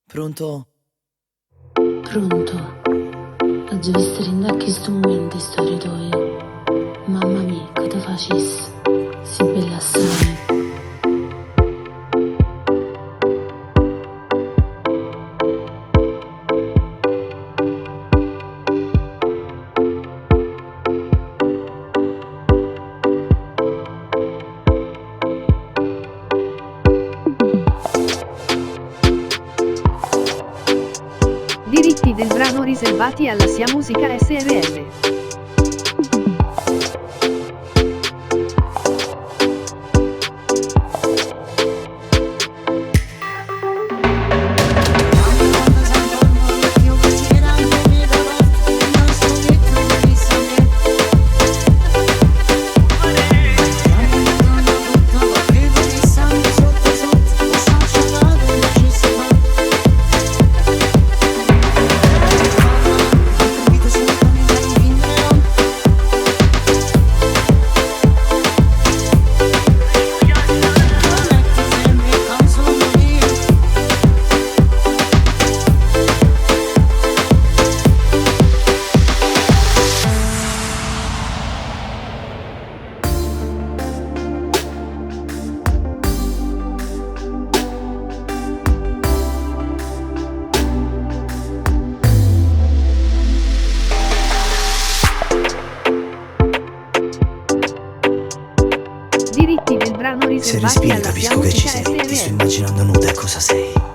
Pronto? Pronto? Oggi vi sto in che sto momento storia tua. Mamma mia, che te facessi? Si bella assai. Diritti del brano riservati alla Seamusica SRL. Diritti del brano Se riservati respiri alla capisco che ci Seamusica sei. Ti sto SRL. immaginando nuda, cosa sei?